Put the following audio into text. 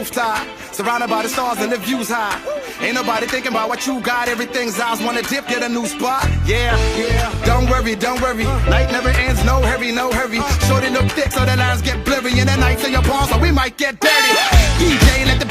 rooftop, surrounded by the stars and the views high. Ain't nobody thinking about what you got, everything's ours. Wanna dip, get a new spot, yeah. Don't worry, night never ends, no hurry, no hurry. Shorten up thick so the lines get blurry, and the nights in your palms so we might get dirty. DJ, let the